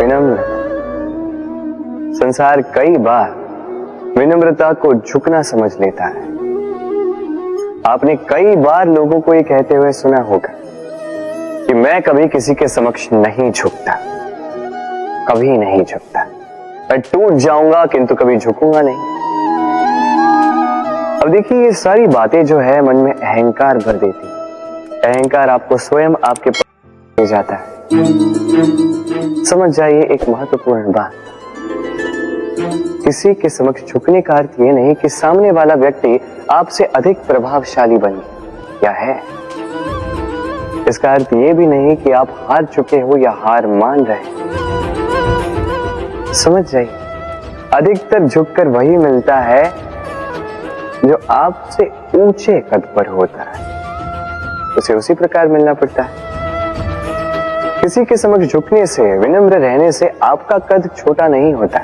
विनम्र। संसार कई बार विनम्रता को झुकना समझ लेता है। आपने कई बार लोगों को ये कहते हुए सुना होगा कि मैं कभी किसी के समक्ष नहीं झुकता, कभी नहीं झुकता, मैं टूट जाऊंगा किंतु कभी झुकूंगा नहीं। अब देखिए, ये सारी बातें जो है मन में अहंकार भर देती। अहंकार आपको स्वयं आपके ले जाता है। समझ जाइए एक महत्वपूर्ण बात, किसी के समक्ष झुकने का अर्थ ये नहीं कि सामने वाला व्यक्ति आपसे अधिक प्रभावशाली बन गया है। इसका अर्थ ये भी नहीं कि आप हार चुके हो या हार मान रहे। समझ जाइए, अधिकतर झुककर वही मिलता है जो आपसे ऊंचे कद पर होता है, उसे उसी प्रकार मिलना पड़ता है। किसी के समक्ष झुकने से, विनम्र रहने से आपका कद छोटा नहीं होता,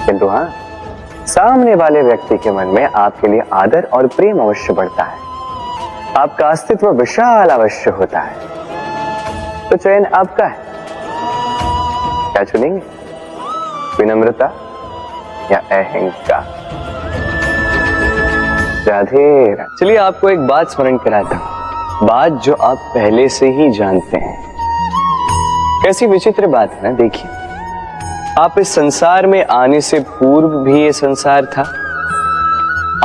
किंतु हाँ, सामने वाले व्यक्ति के मन में आपके लिए आदर और प्रेम अवश्य बढ़ता है, आपका अस्तित्व विशाल अवश्य होता है। तो चयन आपका है, क्या चुनेंगे, विनम्रता या अहंकार? राधे राधे। चलिए आपको एक बात स्मरण कराता हूं, बात जो आप पहले से ही जानते हैं। कैसी विचित्र बात है ना। देखिए, आप इस संसार में आने से पूर्व भी ये संसार था,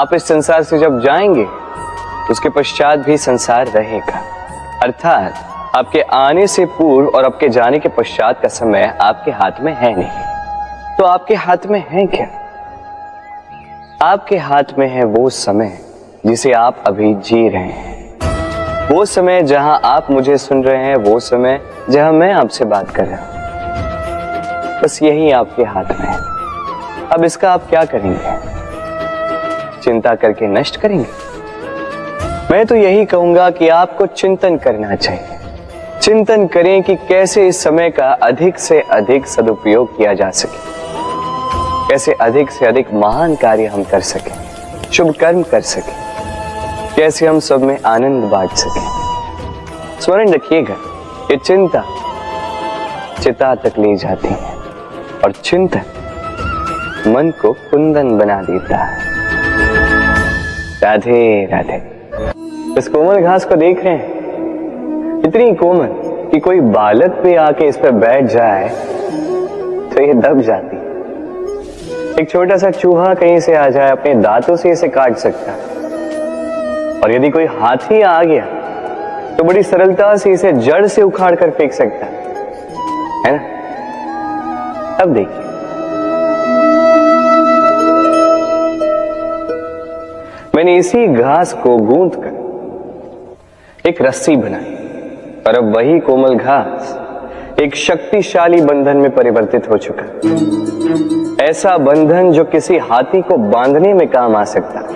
आप इस संसार से जब जाएंगे उसके पश्चात भी संसार रहेगा। अर्थात आपके आने से पूर्व और आपके जाने के पश्चात का समय आपके हाथ में है नहीं। तो आपके हाथ में है क्या? आपके हाथ में है वो समय जिसे आप अभी जी रहे हैं, वो समय जहां आप मुझे सुन रहे हैं, वो समय जहां मैं आपसे बात कर रहा हूं। बस यही आपके हाथ में है। अब इसका आप क्या करेंगे? चिंता करके नष्ट करेंगे? मैं तो यही कहूंगा कि आपको चिंतन करना चाहिए। चिंतन करें कि कैसे इस समय का अधिक से अधिक सदुपयोग किया जा सके, कैसे अधिक से अधिक महान कार्य हम कर सकें, शुभ कर्म कर सकें, कैसे हम सब में आनंद बांट सकें। स्मरण रखिएगा, ये चिंता चिता तक ले जाती है और चिंतन मन को कुंदन बना देता है। राधे राधे। इस कोमल घास को देख रहे हैं, इतनी कोमल कि कोई बालक भी आके इस पर बैठ जाए तो ये दब जाती। एक छोटा सा चूहा कहीं से आ जाए, अपने दांतों से इसे काट सकता है, और यदि कोई हाथी आ गया तो बड़ी सरलता से इसे जड़ से उखाड़ कर फेंक सकता है ना। अब देखिए, मैंने इसी घास को गूंथकर एक रस्सी बनाई, और अब वही कोमल घास एक शक्तिशाली बंधन में परिवर्तित हो चुका। ऐसा बंधन जो किसी हाथी को बांधने में काम आ सकता है।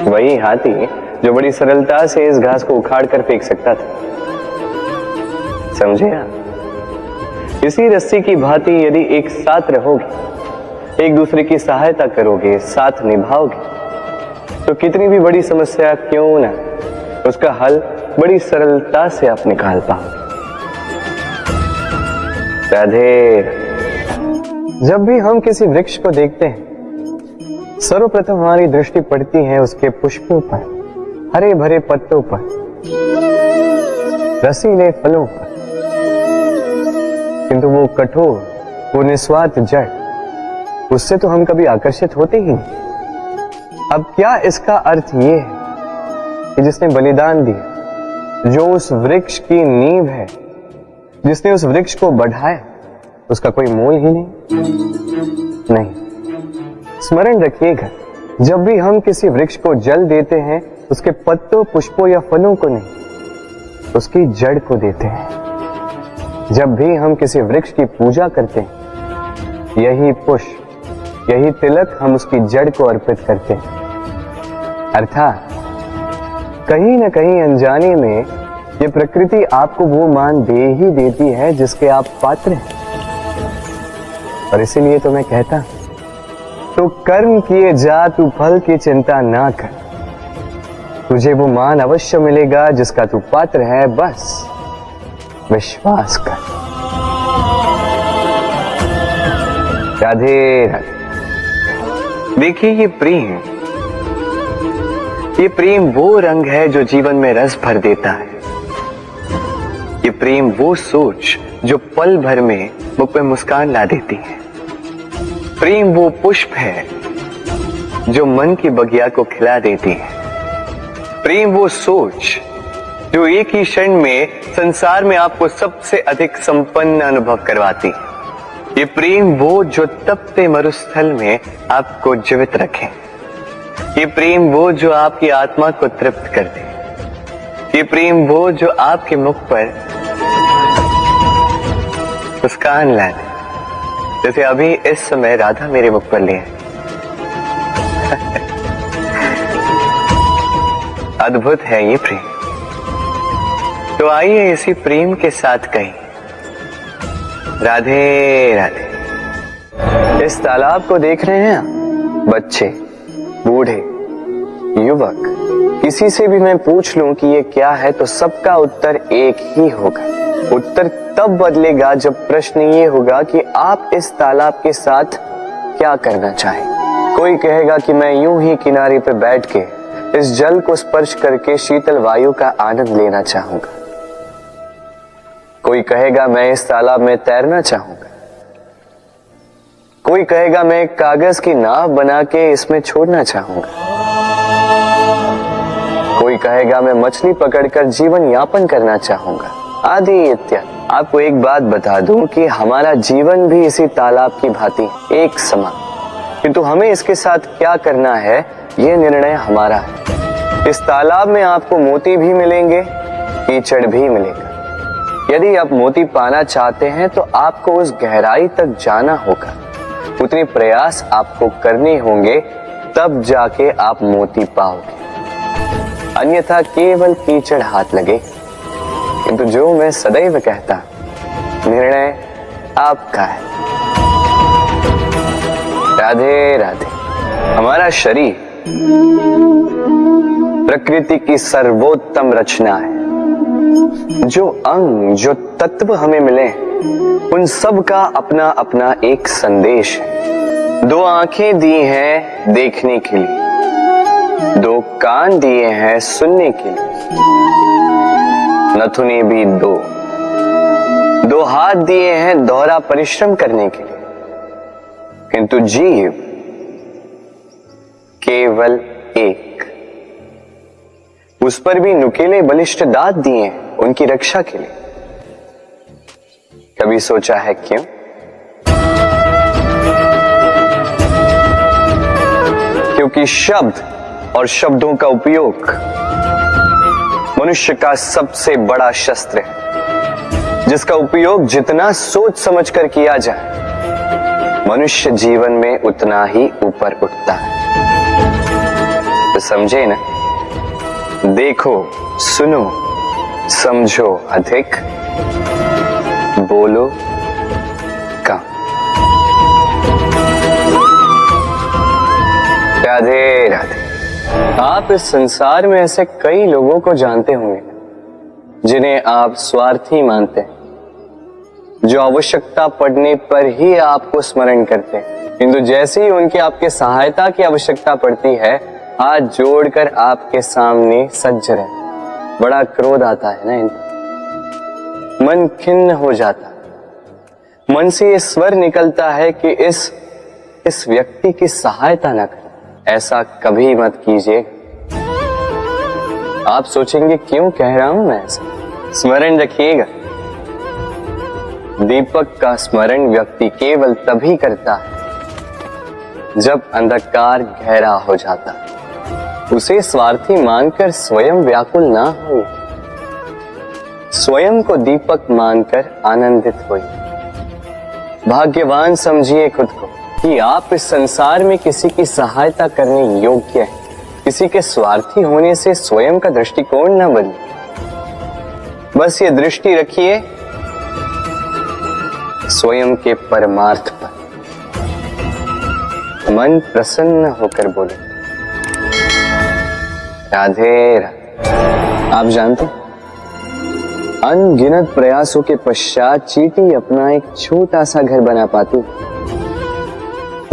वही हाथी जो बड़ी सरलता से इस घास को उखाड़ कर फेंक सकता था। समझे आप? इसी रस्सी की भांति यदि एक साथ रहोगे, एक दूसरे की सहायता करोगे, साथ निभाओगे, तो कितनी भी बड़ी समस्या क्यों ना, उसका हल बड़ी सरलता से आप निकाल पाओगे। राधे। जब भी हम किसी वृक्ष को देखते हैं, सर्वप्रथम हमारी दृष्टि पड़ती है उसके पुष्पों पर, हरे भरे पत्तों पर, रसीले फलों पर, किंतु वो कठोर, वो निस्वार्थ जड़, उससे तो हम कभी आकर्षित होते ही नहीं। अब क्या इसका अर्थ ये है कि जिसने बलिदान दिया, जो उस वृक्ष की नींव है, जिसने उस वृक्ष को बढ़ाया, उसका कोई मोल ही नहीं? नहीं। स्मरण रखिएगा, जब भी हम किसी वृक्ष को जल देते हैं, उसके पत्तों, पुष्पों या फलों को नहीं, उसकी जड़ को देते हैं। जब भी हम किसी वृक्ष की पूजा करते हैं, यही पुष्प, यही तिलक हम उसकी जड़ को अर्पित करते हैं। अर्थात कहीं न कहीं अनजाने में ये प्रकृति आपको वो मान दे ही देती है जिसके आप पात्र हैं। और इसीलिए तो मैं कहता, तो कर्म किए जा, तू फल की चिंता ना कर, तुझे वो मान अवश्य मिलेगा जिसका तू पात्र है, बस विश्वास कर। राधे राधे। देखिए ये प्रेम वो रंग है जो जीवन में रस भर देता है। ये प्रेम वो सोच जो पल भर में मुख पे मुस्कान ला देती है। प्रेम वो पुष्प है जो मन की बगिया को खिला देती है। प्रेम वो सोच जो एक ही क्षण में संसार में आपको सबसे अधिक संपन्न अनुभव करवाती है। ये प्रेम वो जो तपते मरुस्थल में आपको जीवित रखे। ये प्रेम वो जो आपकी आत्मा को तृप्त कर दे। ये प्रेम वो जो आपके मुख पर मुस्कान ला दे, जैसे अभी इस समय राधा मेरे मुख पर लिए। अद्भुत है ये प्रेम। तो आइए इसी प्रेम के साथ कहें राधे राधे। इस तालाब को देख रहे हैं आप? बच्चे, बूढ़े, युवक, किसी से भी मैं पूछ लूं कि ये क्या है तो सबका उत्तर एक ही होगा। उत्तर तब बदलेगा जब प्रश्न ये होगा कि आप इस तालाब के साथ क्या करना चाहें। कोई कहेगा कि मैं यूं ही किनारे पे बैठ के इस जल को स्पर्श करके शीतल वायु का आनंद लेना चाहूंगा। कोई कहेगा मैं इस तालाब में तैरना चाहूंगा। कोई कहेगा मैं एक कागज की नाव बना के इसमें छोड़ना चाहूंगा। कोई कहेगा मैं मछली पकड़कर जीवन यापन करना चाहूंगा, आदि इत्यादि। आपको एक बात बता दूं कि हमारा जीवन भी इसी तालाब की भांति एक समान, किंतु हमें इसके साथ क्या करना है यह निर्णय हमारा है। इस तालाब में आपको मोती भी मिलेंगे, कीचड़ भी मिलेगा। यदि आप मोती पाना चाहते हैं तो आपको उस गहराई तक जाना होगा, उतने प्रयास आपको करने होंगे, तब जाके आप मोती पाओगे। अन्यथा केवल कीचड़ हाथ लगे। किंतु जो मैं सदैव कहता, निर्णय आपका है। राधे राधे। हमारा शरीर प्रकृति की सर्वोत्तम रचना है। जो अंग, जो तत्व हमें मिले, उन सब का अपना अपना एक संदेश है। दो आंखें दी हैं देखने के लिए, दो कान दिए हैं सुनने के लिए, नथुने भी दो हाथ दिए हैं दोहरा परिश्रम करने के लिए, किंतु जीव केवल एक। उस पर भी नुकीले बलिष्ठ दांत दिए हैं उनकी रक्षा के लिए। कभी सोचा है क्यों? क्योंकि शब्द और शब्दों का उपयोग मनुष्य का सबसे बड़ा शस्त्र है, जिसका उपयोग जितना सोच समझकर किया जाए, मनुष्य जीवन में उतना ही ऊपर उठता है। तो समझे ना? देखो, सुनो, समझो अधिक, बोलो कम। राधे राधे। आप इस संसार में ऐसे कई लोगों को जानते होंगे जिन्हें आप स्वार्थी मानते हैं, जो आवश्यकता पड़ने पर ही आपको स्मरण करते हैं, किंतु जैसे ही उनकी आपके सहायता की आवश्यकता पड़ती है, हाथ जोड़कर आपके सामने सज्ज रहे। बड़ा क्रोध आता है ना इनको, मन खिन्न हो जाता, मन से ये स्वर निकलता है कि इस व्यक्ति की सहायता न करें। ऐसा कभी मत कीजिए। आप सोचेंगे क्यों कह रहा हूं मैं ऐसा? स्मरण रखिएगा, दीपक का स्मरण व्यक्ति केवल तभी करता है जब अंधकार गहरा हो जाता है। उसे स्वार्थी मानकर स्वयं व्याकुल ना हो, स्वयं को दीपक मानकर आनंदित होइए। भाग्यवान समझिए खुद को कि आप इस संसार में किसी की सहायता करने योग्य हैं। किसी के स्वार्थी होने से स्वयं का दृष्टिकोण न बदले। बस ये दृष्टि रखिए स्वयं के परमार्थ पर। मन प्रसन्न होकर बोले राधे राधे। आप जानते हैं, अनगिनत प्रयासों के पश्चात चींटी अपना एक छोटा सा घर बना पाती,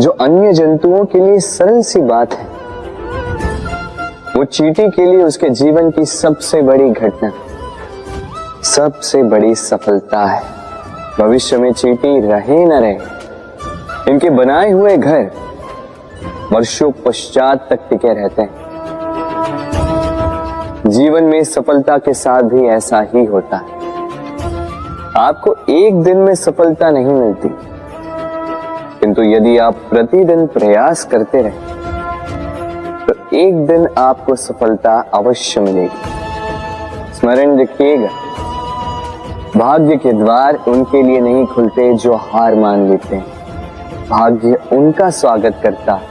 जो अन्य जंतुओं के लिए सरल सी बात है, वो चींटी के लिए उसके जीवन की सबसे बड़ी घटना, सबसे बड़ी सफलता है। भविष्य में चींटी रहे न रहे, इनके बनाए हुए घर वर्षों पश्चात तक टिके रहते हैं। जीवन में सफलता के साथ भी ऐसा ही होता है। आपको एक दिन में सफलता नहीं मिलती, किंतु यदि आप प्रतिदिन प्रयास करते रहे तो एक दिन आपको सफलता अवश्य मिलेगी। स्मरण रखिएगा, भाग्य के द्वार उनके लिए नहीं खुलते जो हार मान लेते हैं। भाग्य उनका स्वागत करता है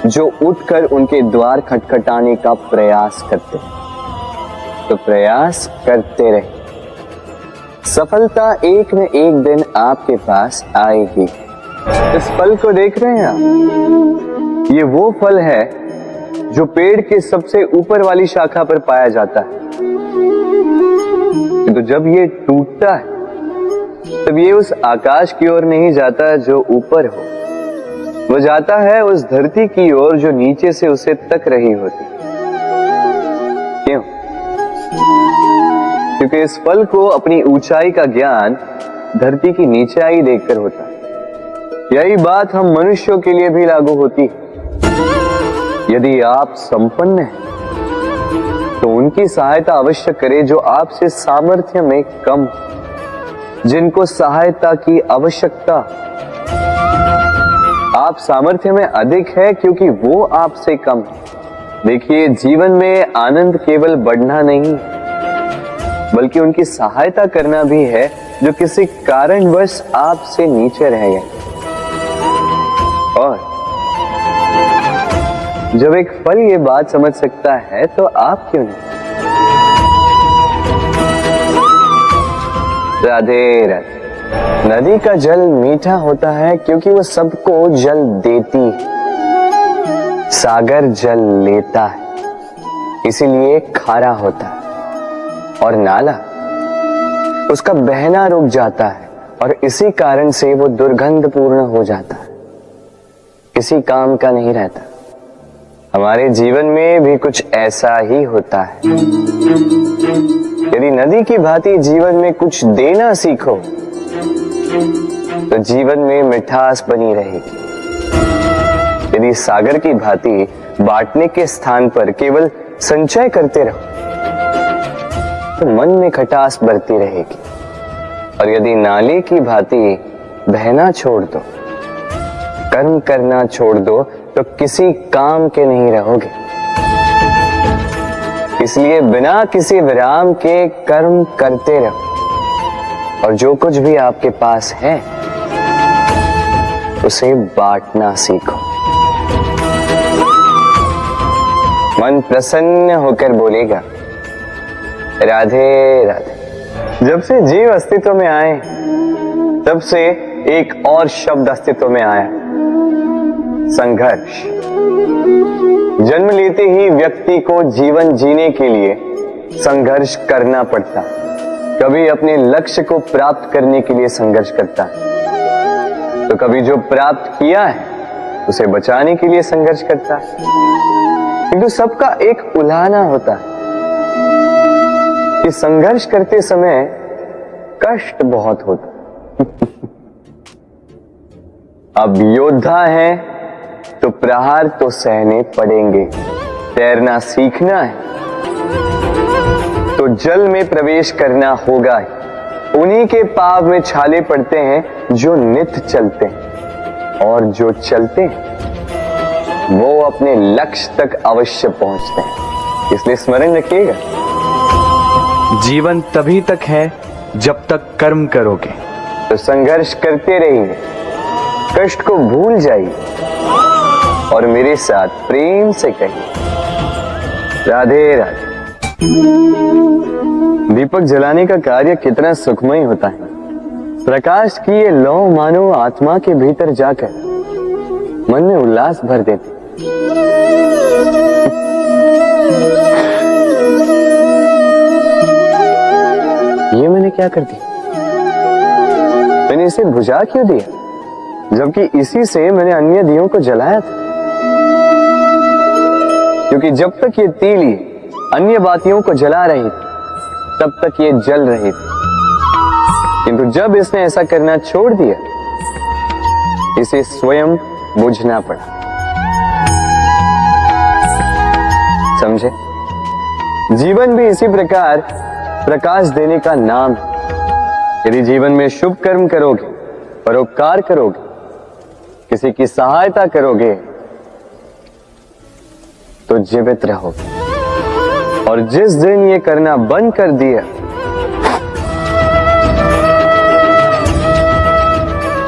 जो उठकर उनके द्वार खटखटाने का प्रयास करते हैं। तो प्रयास करते रहे, सफलता एक न एक दिन आपके पास आएगी। इस फल को देख रहे हैं आप, ये वो फल है जो पेड़ के सबसे ऊपर वाली शाखा पर पाया जाता है। तो जब ये टूटता है तब ये उस आकाश की ओर नहीं जाता जो ऊपर हो, वो जाता है उस धरती की ओर जो नीचे से उसे तक रही होती। क्यों? क्योंकि इस फल को अपनी ऊंचाई का ज्ञान धरती की नीचाई देखकर होता है। यही बात हम मनुष्यों के लिए भी लागू होती है। यदि आप संपन्न हैं तो उनकी सहायता अवश्य करें जो आपसे सामर्थ्य में कम, जिनको सहायता की आवश्यकता। आप सामर्थ्य में अधिक है क्योंकि वो आपसे कम है। देखिए, जीवन में आनंद केवल बढ़ना नहीं बल्कि उनकी सहायता करना भी है जो किसी कारणवश आपसे नीचे रह गए। और जब एक फल ये बात समझ सकता है तो आप क्यों नहीं? राधे राधे। नदी का जल मीठा होता है क्योंकि वो सबको जल देती है। सागर जल लेता है इसीलिए खारा होता है। और नाला उसका बहना रुक जाता है और इसी कारण से वो दुर्गंधपूर्ण हो जाता है, किसी काम का नहीं रहता। हमारे जीवन में भी कुछ ऐसा ही होता है। यदि नदी की भांति जीवन में कुछ देना सीखो तो जीवन में मिठास बनी रहेगी। यदि सागर की भांति बांटने के स्थान पर केवल संचय करते रहो तो मन में खटास बढ़ती रहेगी। और यदि नाले की भांति बहना छोड़ दो, कर्म करना छोड़ दो तो किसी काम के नहीं रहोगे। इसलिए बिना किसी विराम के कर्म करते रहो और जो कुछ भी आपके पास है उसे बांटना सीखो। मन प्रसन्न होकर बोलेगा राधे राधे। जब से जीव अस्तित्व में आए तब से एक और शब्द अस्तित्व में आया, संघर्ष। जन्म लेते ही व्यक्ति को जीवन जीने के लिए संघर्ष करना पड़ता। कभी अपने लक्ष्य को प्राप्त करने के लिए संघर्ष करता है तो कभी जो प्राप्त किया है उसे बचाने के लिए संघर्ष करता है। किंतु सबका एक उलाहना होता है कि संघर्ष करते समय कष्ट बहुत होता। अब योद्धा है तो प्रहार तो सहने पड़ेंगे। तैरना सीखना है तो जल में प्रवेश करना होगा। उन्हीं के पाव में छाले पड़ते हैं जो नित्य चलते हैं, और जो चलते हैं वो अपने लक्ष्य तक अवश्य पहुंचते हैं। इसलिए स्मरण रखिएगा, जीवन तभी तक है जब तक कर्म करोगे। तो संघर्ष करते रहिए, कष्ट को भूल जाइए और मेरे साथ प्रेम से कहिए राधे राधे। दीपक जलाने का कार्य कितना सुखमय होता है। प्रकाश की ये लौ मानो आत्मा के भीतर जाकर मन में उल्लास भर देती। ये मैंने क्या कर दिया? मैंने इसे बुझा क्यों दिया? जबकि इसी से मैंने अन्य दियों को जलाया था। क्योंकि जब तक ये तीली अन्य बातियों को जला रही थी तब तक ये जल रही थी, किंतु जब इसने ऐसा करना छोड़ दिया इसे स्वयं बुझना पड़ा। समझे? जीवन भी इसी प्रकार प्रकाश देने का नाम है। यदि जीवन में शुभ कर्म करोगे, परोपकार करोगे, किसी की सहायता करोगे तो जीवित रहोगे। और जिस दिन ये करना बंद कर दिया,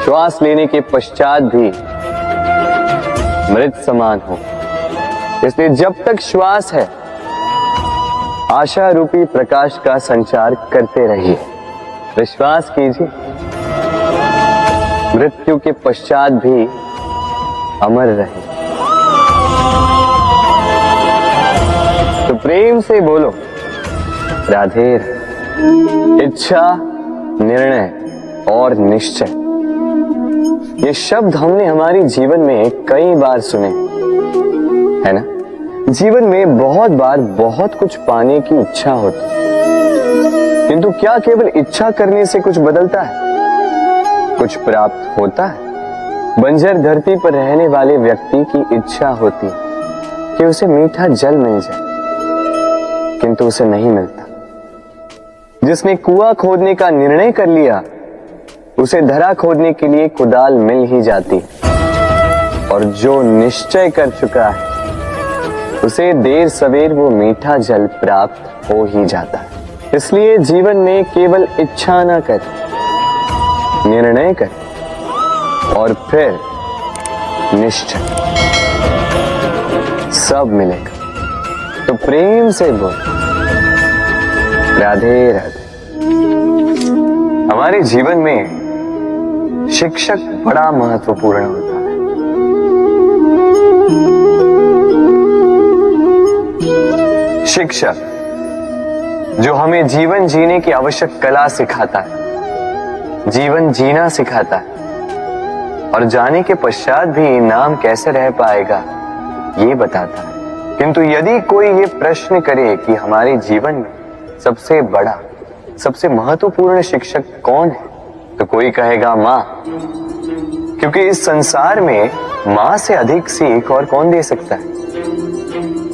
श्वास लेने के पश्चात भी मृत समान हो। इसलिए जब तक श्वास है आशा रूपी प्रकाश का संचार करते रहिए। विश्वास कीजिए, मृत्यु के पश्चात भी अमर रहे। तो प्रेम से बोलो राधे। इच्छा, निर्णय और निश्चय, ये शब्द हमने हमारे जीवन में कई बार सुने, है ना? जीवन में बहुत बार बहुत कुछ पाने की इच्छा होती, किंतु क्या केवल इच्छा करने से कुछ बदलता है? कुछ प्राप्त होता है? बंजर धरती पर रहने वाले व्यक्ति की इच्छा होती है कि उसे मीठा जल मिल जाए, किंतु उसे नहीं मिलता। जिसने कुआं खोदने का निर्णय कर लिया उसे धरा खोदने के लिए कुदाल मिल ही जाती है, और जो निश्चय कर चुका है उसे देर सवेर वो मीठा जल प्राप्त हो ही जाता है। इसलिए जीवन में केवल इच्छा ना कर, निर्णय कर और फिर निश्चय, सब मिलेगा। तो प्रेम से बोल राधे राधे। हमारे जीवन में शिक्षक बड़ा महत्वपूर्ण होता है। शिक्षक जो हमें जीवन जीने की आवश्यक कला सिखाता है, जीवन जीना सिखाता है, और जाने के पश्चात भी नाम कैसे रह पाएगा ये बताता है। किंतु यदि कोई ये प्रश्न करे कि हमारे जीवन में सबसे बड़ा, सबसे महत्वपूर्ण शिक्षक कौन है, तो कोई कहेगा माँ, क्योंकि इस संसार में माँ से अधिक सीख और कौन दे सकता है।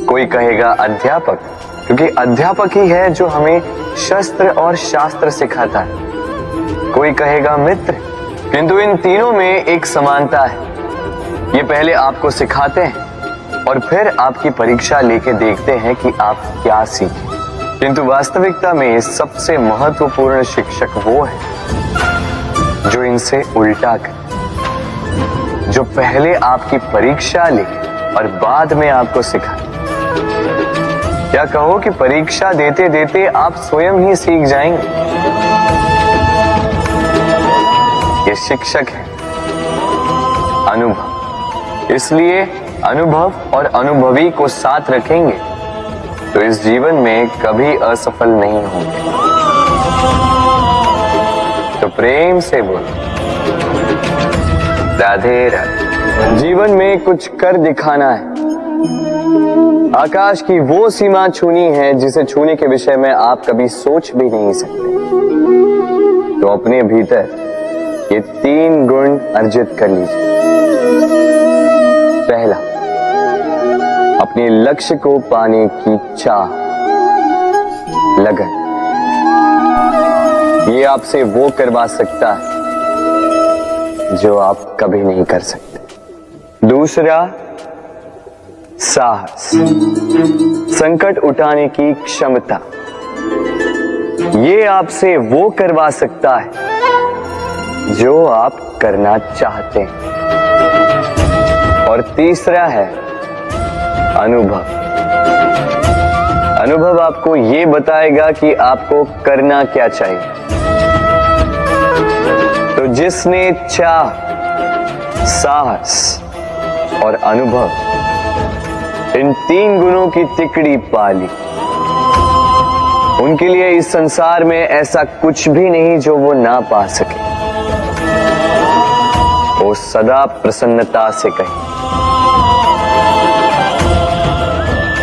कोई कहेगा अध्यापक, क्योंकि अध्यापक ही है जो हमें शस्त्र और शास्त्र सिखाता है। कोई कहेगा मित्र, किंतु इन तीनों में एक समानता है, ये पहले आपको सिखाते हैं और फिर आपकी परीक्षा लेके देखते हैं कि आप क्या सीखे। किंतु वास्तविकता में सबसे महत्वपूर्ण शिक्षक वो है जो इनसे उल्टा करे, जो पहले आपकी परीक्षा ले और बाद में आपको सिखाए। क्या कहो कि परीक्षा देते देते आप स्वयं ही सीख जाएंगे। ये शिक्षक है अनुभव। इसलिए अनुभव और अनुभवी को साथ रखेंगे तो इस जीवन में कभी असफल नहीं होंगे। तो प्रेम से बोल राधे राधे। जीवन में कुछ कर दिखाना है, आकाश की वो सीमा छूनी है जिसे छूने के विषय में आप कभी सोच भी नहीं सकते। तो अपने भीतर ये 3 गुण अर्जित कर लीजिए। पहला, अपने लक्ष्य को पाने की चाह, लगन। ये आपसे वो करवा सकता है जो आप कभी नहीं कर सकते। दूसरा, साहस, संकट उठाने की क्षमता। ये आपसे वो करवा सकता है जो आप करना चाहते हैं। और तीसरा है अनुभव। अनुभव आपको ये बताएगा कि आपको करना क्या चाहिए। तो जिसने चाह, साहस और अनुभव, इन 3 गुणों की तिकड़ी पाली, उनके लिए इस संसार में ऐसा कुछ भी नहीं जो वो ना पा सके। वो सदा प्रसन्नता से कहे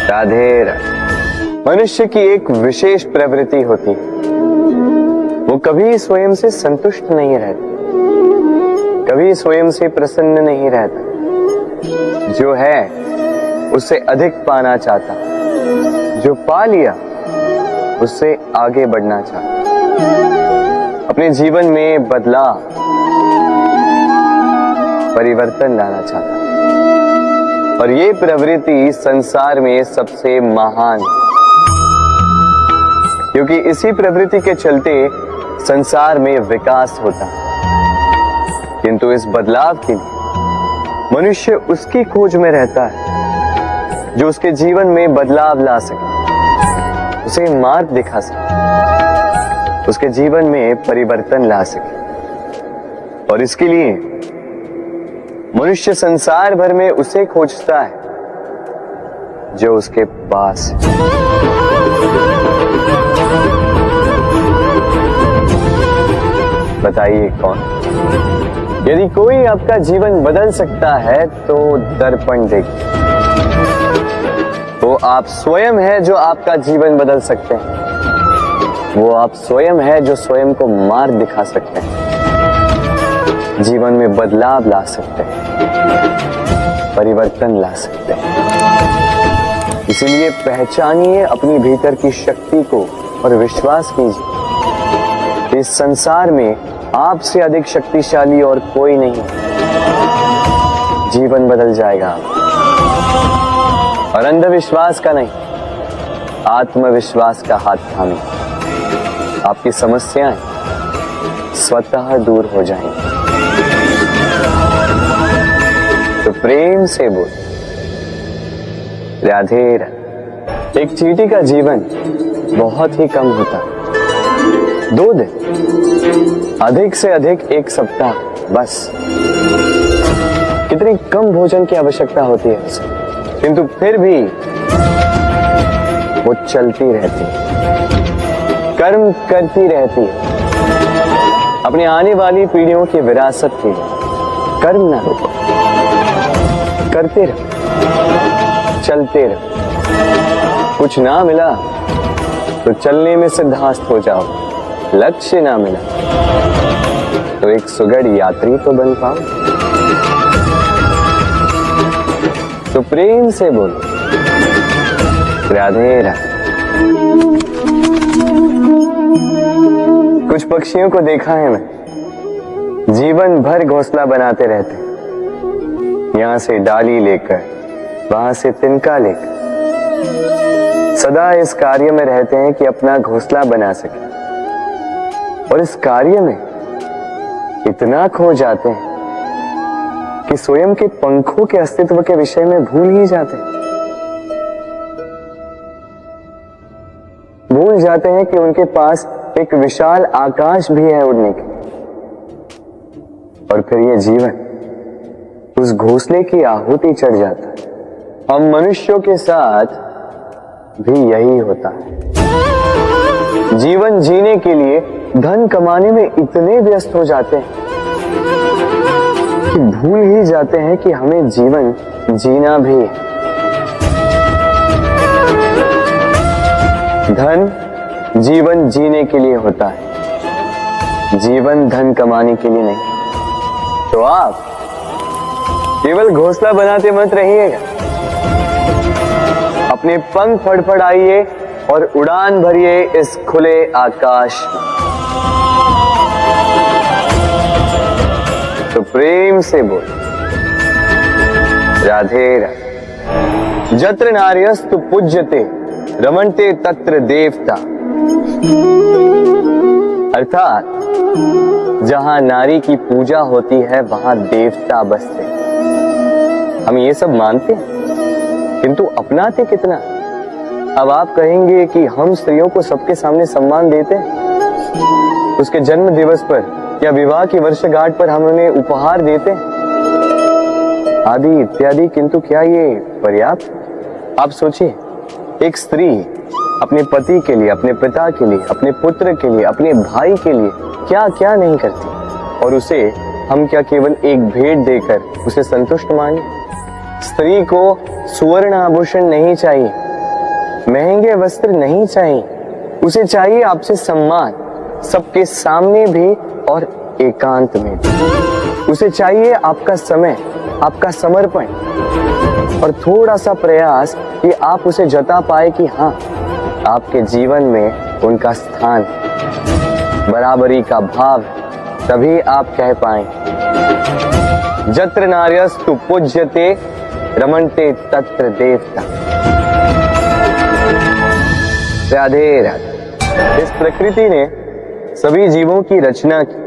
राधे राधे। मनुष्य की एक विशेष प्रवृत्ति होती है, वो कभी स्वयं से संतुष्ट नहीं रहता, कभी स्वयं से प्रसन्न नहीं रहता। जो है उससे अधिक पाना चाहता, जो पा लिया उससे आगे बढ़ना चाहता, अपने जीवन में बदलाव परिवर्तन लाना चाहता। और ये प्रवृत्ति संसार में सबसे महान है, क्योंकि इसी प्रवृत्ति के चलते संसार में विकास होता है। किंतु इस बदलाव के लिए मनुष्य उसकी खोज में रहता है जो उसके जीवन में बदलाव ला सके, उसे मार्ग दिखा सके, उसके जीवन में परिवर्तन ला सके। और इसके लिए मनुष्य संसार भर में उसे खोजता है जो उसके पास है। बताइए कौन? यदि कोई आपका जीवन बदल सकता है तो दर्पण देखिए, वो आप स्वयं है जो आपका जीवन बदल सकते हैं। वो आप स्वयं है जो स्वयं को मार्ग दिखा सकते हैं, जीवन में बदलाव ला सकते हैं, परिवर्तन ला सकते हैं। इसीलिए पहचानिए अपनी भीतर की शक्ति को और विश्वास कीजिए, इस संसार में आपसे अधिक शक्तिशाली और कोई नहीं। जीवन बदल जाएगा और अंधविश्वास का नहीं, आत्मविश्वास का हाथ थामे आपकी समस्याएं स्वतः दूर हो जाएंगी। तो प्रेम से बोल राधे राधे। एक चींटी का जीवन बहुत ही कम होता है, 2 दिन, अधिक से अधिक 1 सप्ताह, बस। कितनी कम भोजन की आवश्यकता होती है उसे, किंतु फिर भी वो चलती रहती है, कर्म करती रहती है, अपनी आने वाली पीढ़ियों की विरासत के लिए। कर्म ना रुको, करते रहो, चलते रहो। कुछ ना मिला तो चलने में सिद्धांत हो जाओ, लक्ष्य ना मिला तो एक सुगढ़ यात्री तो बन पाओ। तो प्रेम से बोलो राधे राधे। कुछ पक्षियों को देखा है मैं, जीवन भर घोंसला बनाते रहते, यहां से डाली लेकर, वहां से तिनका लेकर, सदा इस कार्य में रहते हैं कि अपना घोंसला बना सके। और इस कार्य में इतना खो जाते हैं कि स्वयं के पंखों के अस्तित्व के विषय में भूल ही जाते हैं। भूल जाते हैं कि उनके पास एक विशाल आकाश भी है उड़ने के। और फिर ये जीवन उस घोंसले की आहुति चढ़ जाता है। हम मनुष्यों के साथ भी यही होता है। जीवन जीने के लिए धन कमाने में इतने व्यस्त हो जाते हैं कि भूल ही जाते हैं कि हमें जीवन जीना भी है। धन जीवन जीने के लिए होता है, जीवन धन कमाने के लिए नहीं। तो आप केवल घोंसला बनाते मत रहिएगा, अपने पंख फड़फड़ाइए और उड़ान भरिए इस खुले आकाश में। तो प्रेम से बोल राधे राधे। जत्र नार्यस्तु पूज्यते रमन्ते तत्र देवता। अर्थात जहां नारी की पूजा होती है वहां देवता बसते। हम ये सब मानते हैं किंतु अपनाते कितना? अब आप कहेंगे कि हम स्त्रियों को सबके सामने सम्मान देते हैं, उसके जन्म दिवस पर या विवाह की वर्षगांठ पर हम उन्हें उपहार देते हैं आदि इत्यादि, किंतु क्या ये पर्याप्त? आप सोचिए, एक स्त्री अपने पति के लिए, अपने पिता के लिए, अपने पुत्र के लिए, अपने भाई के लिए क्या क्या नहीं करती, और उसे हम क्या केवल एक भेंट देकर उसे संतुष्ट माने? स्त्री को सुवर्ण आभूषण नहीं चाहिए, महंगे वस्त्र नहीं चाहिए, उसे चाहिए आपसे सम्मान, सबके सामने भी और एकांत में भी। उसे चाहिए आपका समय, आपका समर्पण और थोड़ा सा प्रयास कि आप उसे जता पाए कि हाँ, आपके जीवन में उनका स्थान, बराबरी का भाव, तभी आप कह पाए जत्र नार्यस्तु पूज्यते रमन्ते तत्र देवता। राधे राधे। इस प्रकृति ने सभी जीवों की रचना की,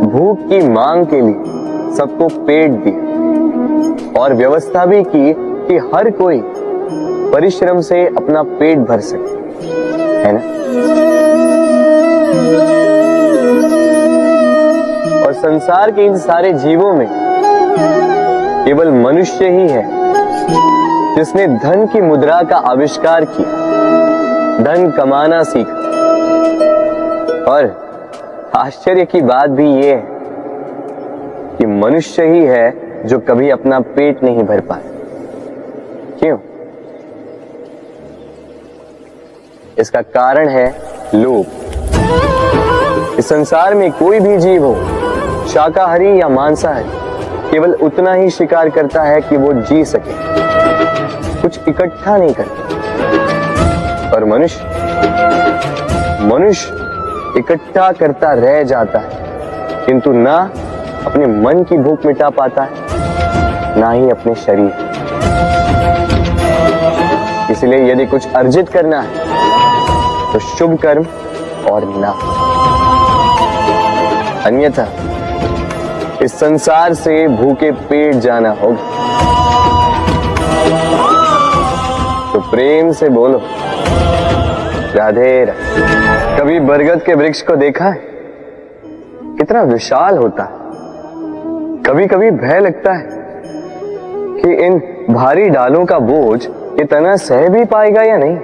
भूख की मांग के लिए सबको पेट दिया और व्यवस्था भी की कि हर कोई परिश्रम से अपना पेट भर सके, है ना? और संसार के इन सारे जीवों में केवल मनुष्य ही है जिसने धन की मुद्रा का आविष्कार किया, धन कमाना सीखा। और आश्चर्य की बात भी ये है कि मनुष्य ही है जो कभी अपना पेट नहीं भर पाया। क्यों? इसका कारण है लोभ। इस संसार में कोई भी जीव हो, शाकाहारी या मांसाहारी, केवल उतना ही शिकार करता है कि वो जी सके, कुछ इकट्ठा नहीं करता। और मनुष्य इकट्ठा करता रह जाता है, किंतु ना अपने मन की भूख मिटा पाता है, ना ही अपने शरीर। इसलिए यदि कुछ अर्जित करना है तो शुभ कर्म और ना, अन्यथा इस संसार से भूखे पेट जाना होगा। तो प्रेम से बोलो राधे राधे। कभी बरगद के वृक्ष को देखा है? कितना विशाल होता है। कभी कभी भय लगता है कि इन भारी डालों का बोझ ये तना सह भी पाएगा या नहीं।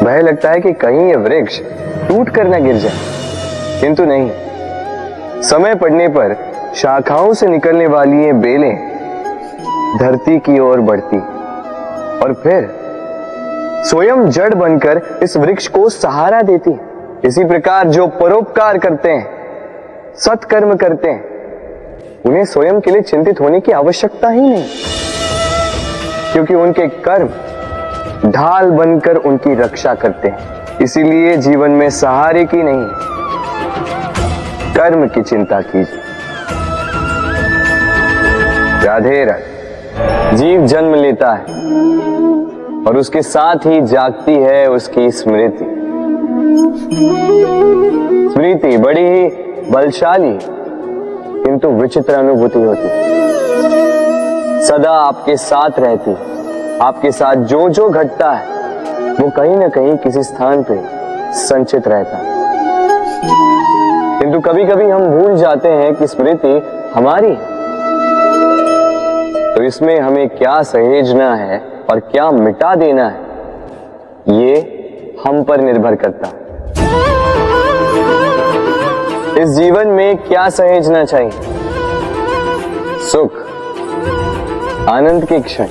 भय लगता है कि कहीं ये वृक्ष टूट कर न गिर जाए, किंतु नहीं। समय पड़ने पर शाखाओं से निकलने वाली ये बेलें धरती की ओर बढ़ती और फिर स्वयं जड़ बनकर इस वृक्ष को सहारा देती। इसी प्रकार जो परोपकार करते हैं, सत्कर्म करते हैं, उन्हें स्वयं के लिए चिंतित होने की आवश्यकता ही नहीं, क्योंकि उनके कर्म ढाल बनकर उनकी रक्षा करते हैं। इसीलिए जीवन में सहारे की नहीं, कर्म की चिंता कीजिए। राधे राधे। जीव जन्म लेता है और उसके साथ ही जागती है उसकी स्मृति। स्मृति बड़ी ही बलशाली किंतु विचित्र अनुभूति होती, सदा आपके साथ रहती। आपके साथ जो जो घटता है वो कहीं ना कहीं किसी स्थान पे संचित रहता है। किंतु कभी कभी हम भूल जाते हैं कि स्मृति हमारी है, तो इसमें हमें क्या सहेजना है और क्या मिटा देना है, ये हम पर निर्भर करता है। इस जीवन में क्या सहेजना चाहिए? सुख, आनंद के क्षण,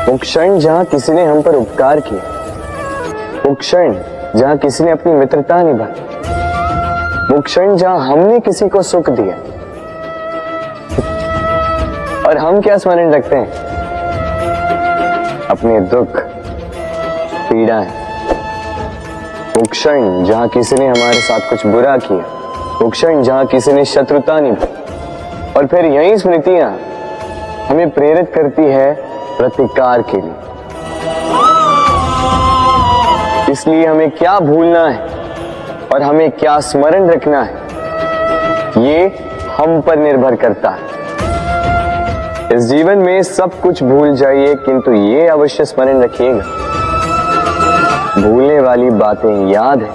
वो क्षण जहां किसी ने हम पर उपकार किया, वो क्षण जहां किसी ने अपनी मित्रता निभाई, वो क्षण जहां हमने किसी को सुख दिया। और हम क्या स्मरण रखते हैं? अपने दुख, पीड़ाएं। वो क्षण जहां किसी ने हमारे साथ कुछ बुरा किया, वो क्षण जहां किसी ने शत्रुता निभाई। और फिर यही स्मृतियां हमें प्रेरित करती है प्रतिकार के लिए। इसलिए हमें क्या भूलना है और हमें क्या स्मरण रखना है, ये हम पर निर्भर करता है। इस जीवन में सब कुछ भूल जाइए, किंतु ये अवश्य स्मरण रखिएगा, भूलने वाली बातें याद है,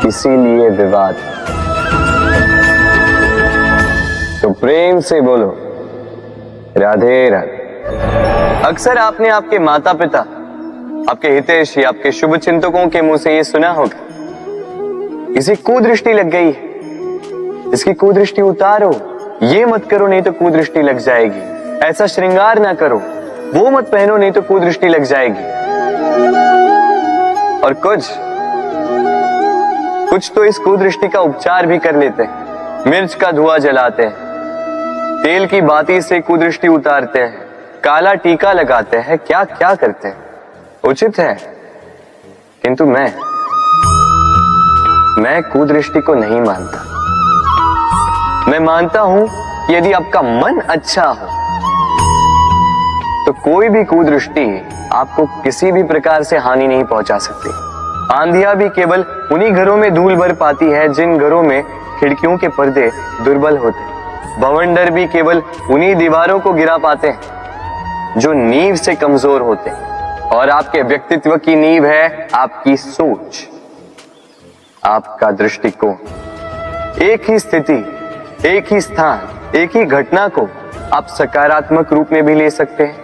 इसीलिए विवाद। तो प्रेम से बोलो राधे राधे। अक्सर आपने आपके माता पिता, आपके हितैषी या आपके शुभ चिंतकों के मुंह से ये सुना होगा, किसी कुदृष्टि लग गई है, इसकी कुदृष्टि उतारो, ये मत करो नहीं तो कुदृष्टि लग जाएगी, ऐसा श्रृंगार ना करो, वो मत पहनो नहीं तो कुदृष्टि लग जाएगी। और कुछ तो इस कुदृष्टि का उपचार भी कर लेते हैं। मिर्च का धुआं जलाते हैं, तेल की बाती से कुदृष्टि उतारते हैं, काला टीका लगाते हैं, क्या क्या करते हैं। उचित है, किंतु मैं कुदृष्टि को नहीं मानता। मैं मानता हूं कि यदि आपका मन अच्छा हो तो कोई भी कुदृष्टि आपको किसी भी प्रकार से हानि नहीं पहुंचा सकती। आंधियां भी केवल उन्हीं घरों में धूल भर पाती है जिन घरों में खिड़कियों के पर्दे दुर्बल होते। बवंडर भी केवल उन्हीं दीवारों को गिरा पाते हैं जो नींव से कमजोर होते। और आपके व्यक्तित्व की नींव है आपकी सोच, आपका दृष्टिकोण। एक ही स्थिति, एक ही स्थान, एक ही घटना को आप सकारात्मक रूप में भी ले सकते हैं,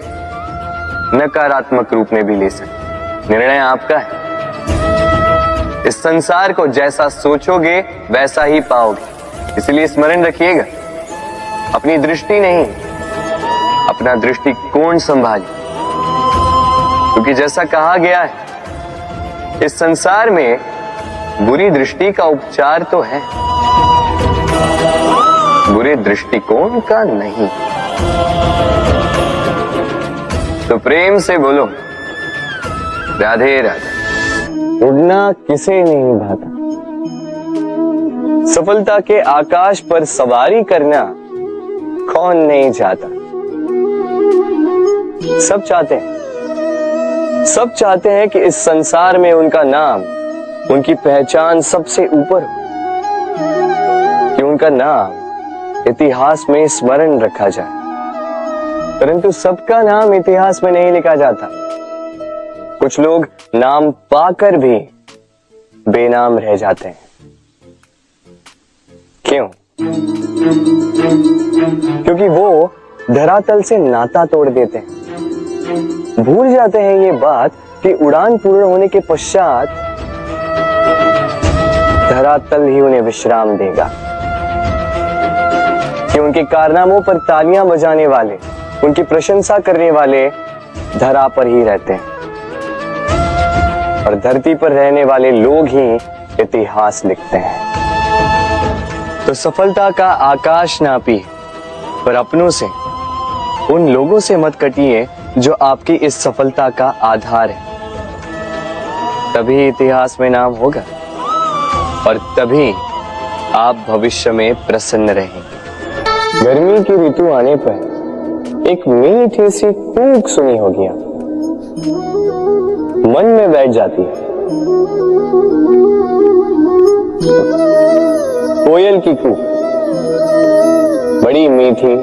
नकारात्मक रूप में भी ले सकते हैं। निर्णय आपका है। इस संसार को जैसा सोचोगे वैसा ही पाओगे। इसलिए स्मरण रखिएगा, अपनी दृष्टि नहीं, अपना दृष्टिकोण संभालिए। क्योंकि जैसा कहा गया है, इस संसार में बुरी दृष्टि का उपचार तो है, बुरे दृष्टिकोण का नहीं। तो प्रेम से बोलो, राधे राधे। उड़ना किसे नहीं भाता, सफलता के आकाश पर सवारी करना कौन नहीं चाहता। सब चाहते हैं कि इस संसार में उनका नाम, उनकी पहचान सबसे ऊपर हो, कि उनका नाम इतिहास में स्मरण रखा जाए। परंतु सबका नाम इतिहास में नहीं लिखा जाता। कुछ लोग नाम पाकर भी बेनाम रह जाते हैं। क्यों? क्योंकि वो धरातल से नाता तोड़ देते हैं। भूल जाते हैं ये बात कि उड़ान पूर्ण होने के पश्चात धरातल ही उन्हें विश्राम देगा, कि उनके कारनामों पर तालियां बजाने वाले, उनकी प्रशंसा करने वाले धरा पर ही रहते हैं और धरती पर रहने वाले लोग ही इतिहास लिखते हैं। तो सफलता का आकाश नापी, पर अपनों से, उन लोगों से मत कटिए जो आपकी इस सफलता का आधार है। तभी इतिहास में नाम होगा और तभी आप भविष्य में प्रसन्न रहेंगे। गर्मी की ऋतु आने पर एक मीठी सी कूक सुनी होगी, मन में बैठ जाती है। कोयल की कूक, बड़ी मीठी,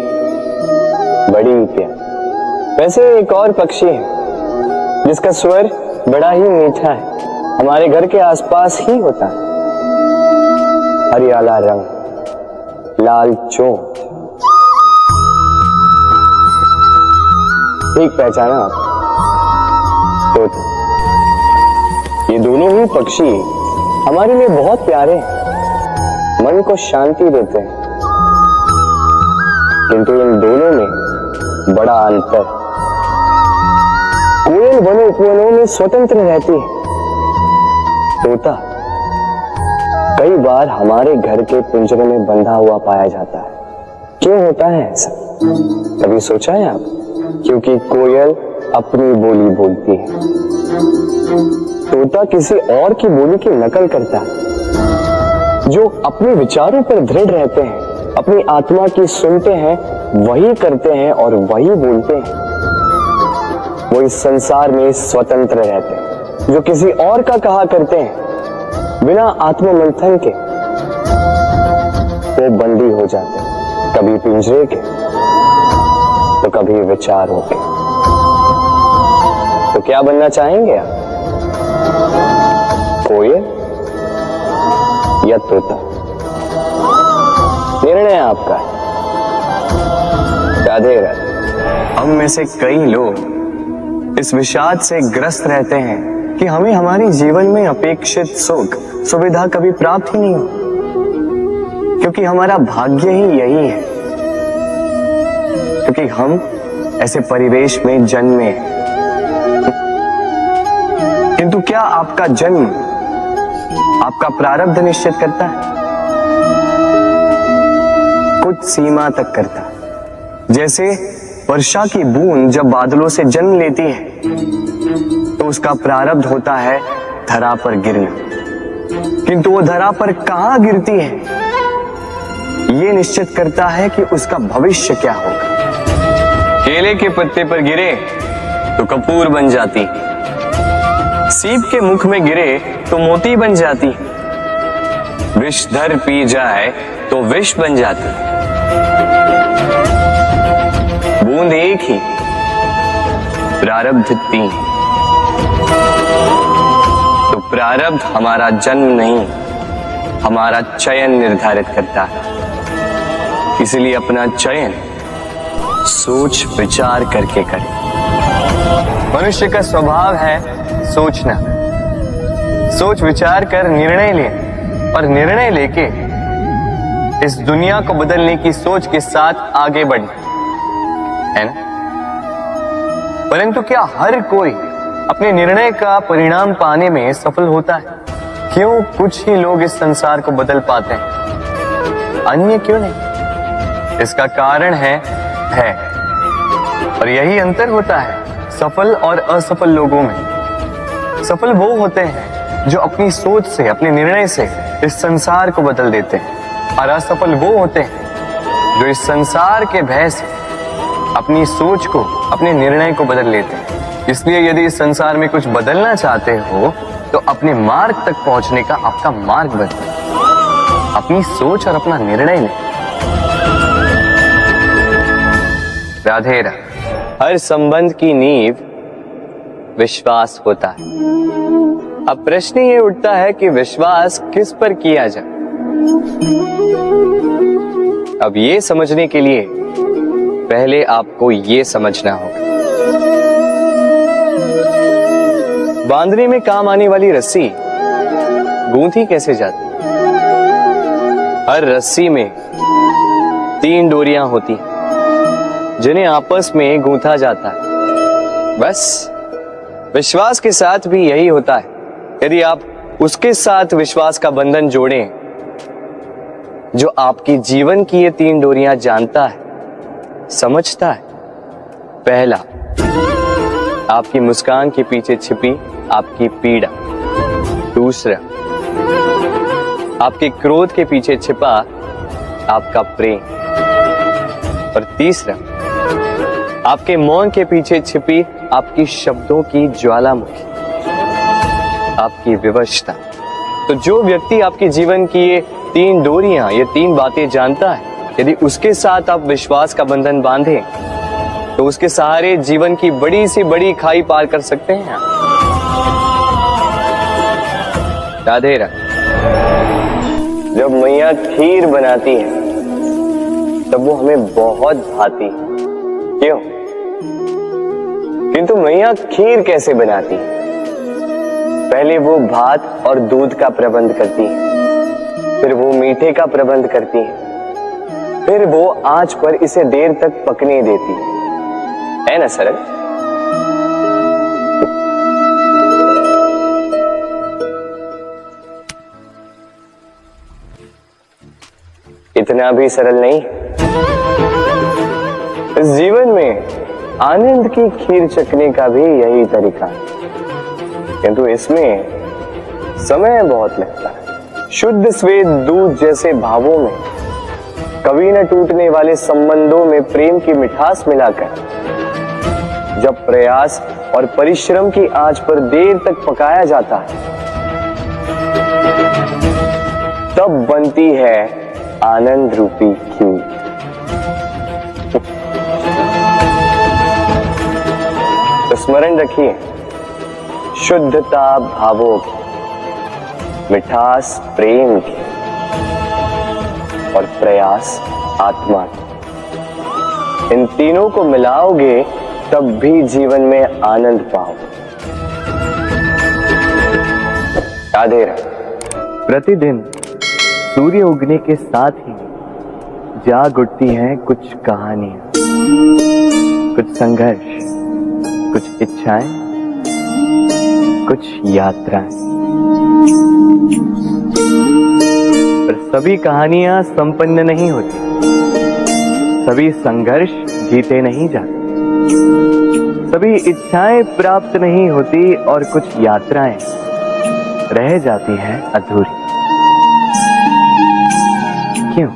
बड़ी प्यारी। वैसे एक और पक्षी है जिसका स्वर बड़ा ही मीठा है, हमारे घर के आसपास ही होता है। हरियाला रंग, लाल चोंच। ठीक पहचाना आप? तोता। ये दोनों ही पक्षी हमारे लिए बहुत प्यारे हैं, मन को शांति देते हैं। किंतु इन दोनों में बड़ा अंतर। कोयल वनों उपवनों में स्वतंत्र रहती है, तोता कई बार हमारे घर के पिंजरे में बंधा हुआ पाया जाता है। क्यों होता है ऐसा? कभी सोचा है आप? क्योंकि कोयल अपनी बोली बोलती है, तोता किसी और की बोली की नकल करता है। जो अपने विचारों पर दृढ़ रहते हैं, अपनी आत्मा की सुनते हैं, वही करते हैं और वही बोलते हैं। वो इस संसार में स्वतंत्र रहते हैं। जो किसी और का कहा करते हैं बिना आत्ममंथन के, वो बंदी हो जाते हैं, कभी पिंजरे के तो कभी विचारों के। तो क्या बनना चाहेंगे आप? कोयल या तोता? निर्णय आपका है। राधे राधे। हम में से कई लोग इस विषाद से ग्रस्त रहते हैं कि हमें हमारे जीवन में अपेक्षित सुख सुविधा कभी प्राप्त ही नहीं हो। क्योंकि हमारा भाग्य ही यही है, क्योंकि हम ऐसे परिवेश में जन्मे। किंतु क्या आपका जन्म आपका प्रारब्ध निश्चित करता है? कुछ सीमा तक करता है। जैसे वर्षा की बूंद जब बादलों से जन्म लेती है तो उसका प्रारब्ध होता है धरा पर गिरना, किंतु वो धरा पर कहां गिरती है ये निश्चित करता है कि उसका भविष्य क्या होगा। केले के पत्ते पर गिरे तो कपूर बन जाती, सीप के मुख में गिरे तो मोती बन जाती, विषधर पी जाए तो विष बन जाती। बूंद एक ही, प्रारब्ध तीन। तो प्रारब्ध हमारा जन्म नहीं, हमारा चयन निर्धारित करता है। इसलिए अपना चयन सोच विचार करके करें। मनुष्य का स्वभाव है सोचना, सोच विचार कर निर्णय ले और निर्णय लेके इस दुनिया को बदलने की सोच के साथ आगे बढ़ना है ना। परंतु क्या हर कोई अपने निर्णय का परिणाम पाने में सफल होता है? क्यों कुछ ही लोग इस संसार को बदल पाते हैं, अन्य क्यों नहीं? इसका कारण है भय, और यही अंतर होता है सफल और असफल लोगों में। सफल वो होते हैं जो अपनी सोच से, अपने निर्णय से इस संसार को बदल देते हैं, और असफल वो होते हैं जो इस संसार के भय से अपनी सोच को, अपने निर्णय को बदल लेते हैं। इसलिए यदि इस संसार में कुछ बदलना चाहते हो तो अपने मार्ग तक पहुंचने का आपका मार्ग बदलो, अपनी सोच और अपना निर्णय लें। राधे राधे। हर संबंध की नींव विश्वास होता है। अब प्रश्न ये उठता है कि विश्वास किस पर किया जाए। अब ये समझने के लिए पहले आपको ये समझना होगा, बांधने में काम आने वाली रस्सी गूंथी कैसे जाती? हर रस्सी में 3 डोरियां होती हैं जिन्हें आपस में गूंथा जाता है। बस विश्वास के साथ भी यही होता है। यदि आप उसके साथ विश्वास का बंधन जोड़ें जो आपकी जीवन की ये 3 डोरियां जानता है, समझता है। पहला, आपकी मुस्कान के पीछे छिपी आपकी पीड़ा। दूसरा, आपके क्रोध के पीछे छिपा आपका प्रेम। और तीसरा, आपके मौन के पीछे छिपी आपकी शब्दों की ज्वालामुखी, आपकी विवशता। तो जो व्यक्ति आपके जीवन की ये 3 डोरियां, ये 3 बातें जानता है, यदि उसके साथ आप विश्वास का बंधन बांधें तो उसके सहारे जीवन की बड़ी से बड़ी खाई पार कर सकते हैं। राधे राधे। जब मैया खीर बनाती है तब वो हमें बहुत भाती, क्यों? किंतु मैया खीर कैसे बनाती है? पहले वो भात और दूध का प्रबंध करती है, फिर वो मीठे का प्रबंध करती है, फिर वो आंच पर इसे देर तक पकने देती है ना सरल? इतना भी सरल नहीं। इस जीवन में आनंद की खीर चखने का भी यही तरीका है, किंतु इसमें समय बहुत लगता है। शुद्ध श्वेत दूध जैसे भावों में, कभी न टूटने वाले संबंधों में प्रेम की मिठास मिलाकर जब प्रयास और परिश्रम की आंच पर देर तक पकाया जाता है तब बनती है आनंद रूपी खीर। तो स्मरण रखिए, शुद्धता भावों की, मिठास प्रेम की और प्रयास आत्मा की, इन तीनों को मिलाओगे तब भी जीवन में आनंद पाओगे। राधे राधे। प्रतिदिन सूर्य उगने के साथ ही जाग उठती हैं कुछ कहानियां, कुछ संघर्ष, कुछ इच्छाएं, कुछ यात्राएं। पर सभी कहानियां संपन्न नहीं होती, सभी संघर्ष जीते नहीं जाते, सभी इच्छाएं प्राप्त नहीं होती और कुछ यात्राएं रह जाती हैं अधूरी। क्यों?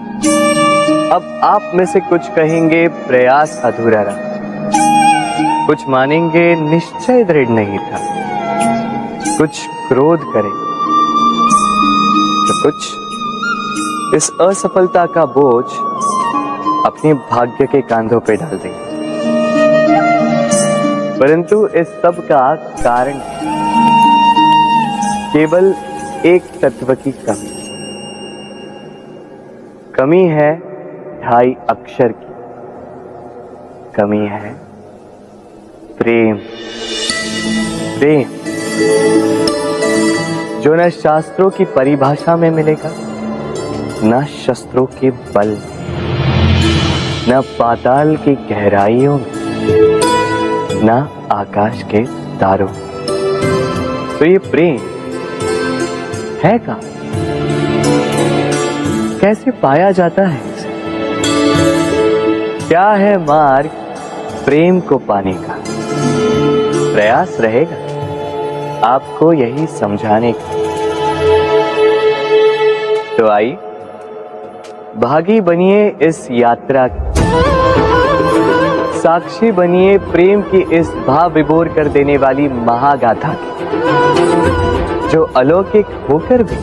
अब आप में से कुछ कहेंगे प्रयास अधूरा रहा, कुछ मानेंगे निश्चय दृढ़ नहीं था, कुछ क्रोध करेंगे, तो कुछ इस असफलता का बोझ अपने भाग्य के कांधों पे डाल देंगे। परंतु इस सब का कारण केवल एक तत्व की कमी। कमी है 2.5 अक्षर की, कमी है प्रेम। प्रेम जो न शास्त्रों की परिभाषा में मिलेगा, न शस्त्रों के बल, न पाताल की गहराइयों में, न आकाश के तारों। तो ये प्रेम है का? कैसे पाया जाता है इसे? क्या है मार्ग प्रेम को पाने का? प्रयास रहेगा आपको यही समझाने का। तो आइए भागी बनिए इस यात्रा की, साक्षी बनिए प्रेम की इस भाव विभोर कर देने वाली महागाथा की, जो अलौकिक होकर भी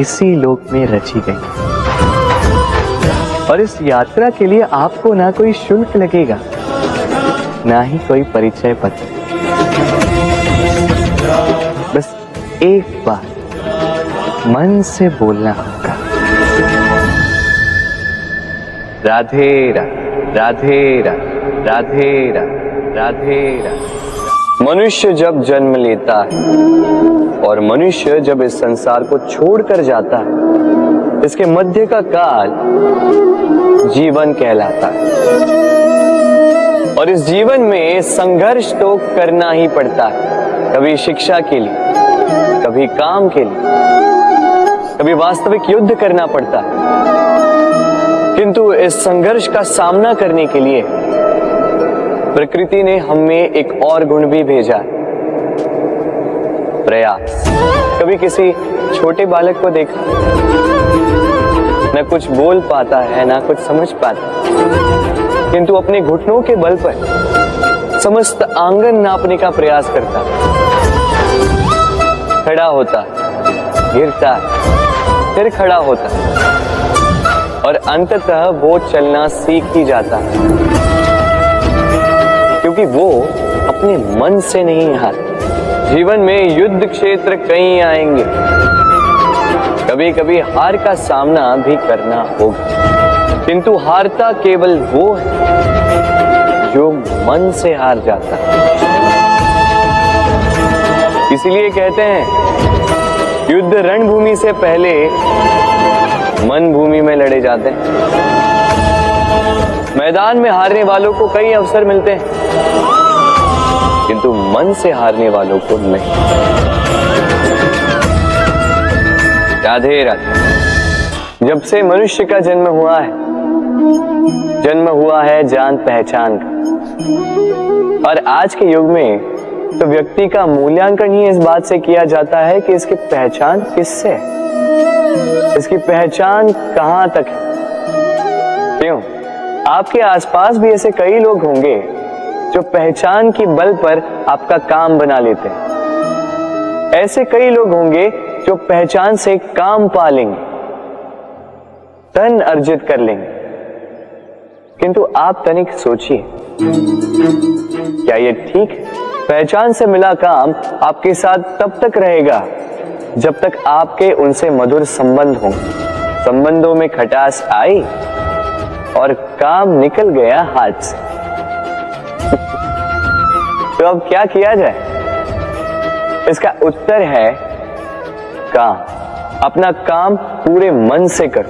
इसी लोक में रची गई। और इस यात्रा के लिए आपको ना कोई शुल्क लगेगा, ना ही कोई परिचय पत्र। बस एक बार मन से बोलना होगा, राधे राधे राधे राधे राधे राधे राधे। मनुष्य जब जन्म लेता है और मनुष्य जब इस संसार को छोड़कर जाता है, इसके मध्य का काल जीवन कहलाता है। और इस जीवन में संघर्ष तो करना ही पड़ता है, कभी शिक्षा के लिए, कभी काम के लिए, कभी वास्तविक युद्ध करना पड़ता है। किंतु इस संघर्ष का सामना करने के लिए प्रकृति ने हमें एक और गुण भी भेजा, प्रयास। कभी किसी छोटे बालक को देखा, न कुछ बोल पाता है, ना कुछ समझ पाता, किंतु अपने घुटनों के बल पर समस्त आंगन नापने का प्रयास करता, खड़ा होता, गिरता, फिर खड़ा होता, और अंततः वो चलना सीख ही जाता, क्योंकि वो अपने मन से नहीं हारता। जीवन में युद्ध क्षेत्र कई आएंगे, कभी कभी हार का सामना भी करना होगा, किंतु हारता केवल वो है जो मन से हार जाता है। इसलिए कहते हैं युद्ध रणभूमि से पहले मन भूमि में लड़े जाते हैं। मैदान में हारने वालों को कई अवसर मिलते हैं, किंतु मन से हारने वालों को नहीं। राधे राधे। जब से मनुष्य का जन्म हुआ है जान पहचान का। और आज के युग में तो व्यक्ति का मूल्यांकन ही इस बात से किया जाता है कि इसकी पहचान किससे है, इसकी पहचान कहां तक है। क्यों? आपके आसपास भी ऐसे कई लोग होंगे जो पहचान की बल पर आपका काम बना लेते हैं। ऐसे कई लोग होंगे जो पहचान से काम पा लेंगे, धन अर्जित कर लेंगे। किंतु आप तनिक सोचिए, क्या ये ठीक है? पहचान से मिला काम आपके साथ तब तक रहेगा जब तक आपके उनसे मधुर संबंध हों। संबंधों में खटास आई और काम निकल गया हाथ से। तो अब क्या किया जाए? इसका उत्तर है काम। अपना काम पूरे मन से करो,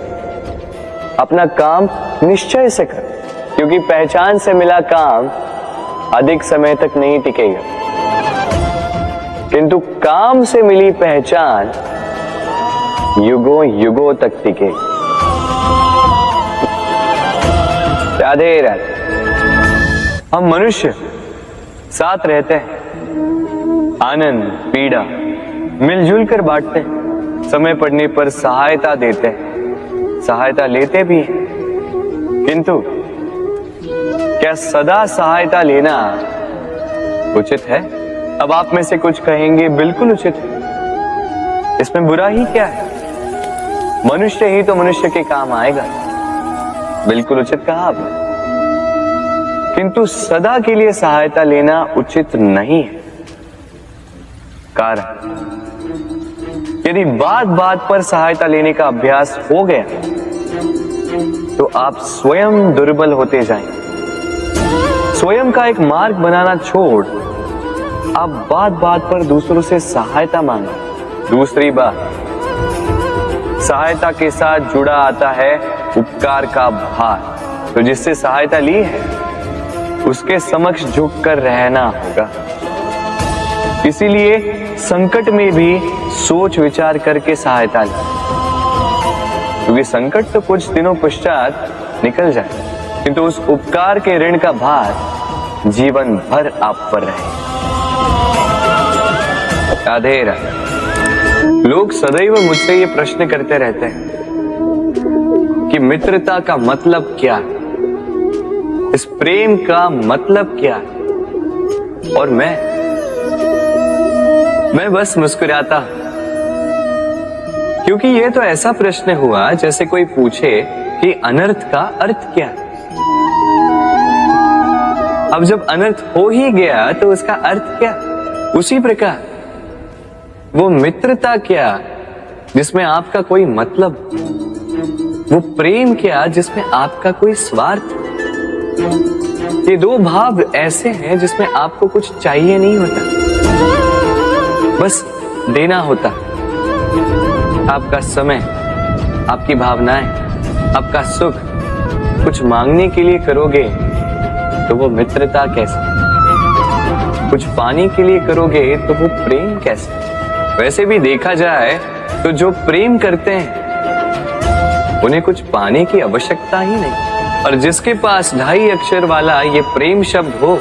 अपना काम निश्चय से करो, क्योंकि पहचान से मिला काम अधिक समय तक नहीं टिकेगा, किंतु काम से मिली पहचान युगों युगों तक टिकेगी। राधे राधे। हम मनुष्य साथ रहते हैं, आनंद पीड़ा मिलजुल कर बांटते हैं, समय पड़ने पर सहायता देते हैं, सहायता लेते भी हैं, किंतु क्या सदा सहायता लेना उचित है? अब आप में से कुछ कहेंगे बिल्कुल उचित है, इसमें बुरा ही क्या है, मनुष्य ही तो मनुष्य के काम आएगा। बिल्कुल उचित कहा आपने, किंतु सदा के लिए सहायता लेना उचित नहीं है। कारण, यदि बात बात पर सहायता लेने का अभ्यास हो गया तो आप स्वयं दुर्बल होते जाएंगे। स्वयं का एक मार्ग बनाना छोड़ आप बात बात पर दूसरों से सहायता मांगे। दूसरी बात, सहायता के साथ जुड़ा आता है उपकार का भार, तो जिससे सहायता ली है उसके समक्ष झुककर रहना होगा। इसीलिए संकट में भी सोच विचार करके सहायता लें, क्योंकि संकट तो कुछ दिनों पश्चात निकल जाए, किंतु उस उपकार के ऋण का भार जीवन भर आप पर रहे। राधे राधे। लोग सदैव मुझसे ये प्रश्न करते रहते हैं कि मित्रता का मतलब क्या है, इस प्रेम का मतलब क्या है, और मैं बस मुस्कुराता हूं, क्योंकि यह तो ऐसा प्रश्न हुआ जैसे कोई पूछे कि अनर्थ का अर्थ क्या है। अब जब अनर्थ हो ही गया तो उसका अर्थ क्या? उसी प्रकार वो मित्रता क्या जिसमें आपका कोई मतलब, वो प्रेम क्या जिसमें आपका कोई स्वार्थ। ये दो भाव ऐसे हैं जिसमें आपको कुछ चाहिए नहीं होता, बस देना होता। आपका समय, आपकी भावनाएं, आपका सुख कुछ मांगने के लिए करोगे तो वो मित्रता कैसे? कुछ पाने के लिए करोगे तो वो प्रेम कैसे? वैसे भी देखा जाए तो जो प्रेम करते हैं उन्हें कुछ पाने की आवश्यकता ही नहीं, और जिसके पास 2.5 अक्षर वाला ये प्रेम शब्द हो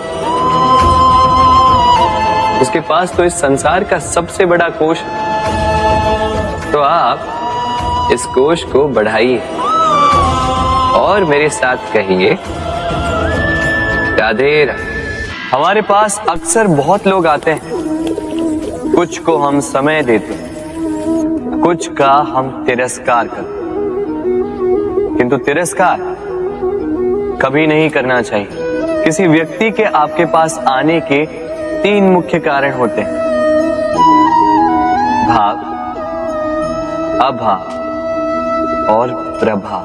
उसके पास तो इस संसार का सबसे बड़ा कोश। तो आप इस कोश को बढ़ाइए और मेरे साथ कहिए राधे राधे। हमारे पास अक्सर बहुत लोग आते हैं, कुछ को हम समय देते हैं, कुछ का हम तिरस्कार करते हैं, किंतु तिरस्कार कभी नहीं करना चाहिए। किसी व्यक्ति के आपके पास आने के 3 मुख्य कारण होते हैं: भाव, अभाव और प्रभाव।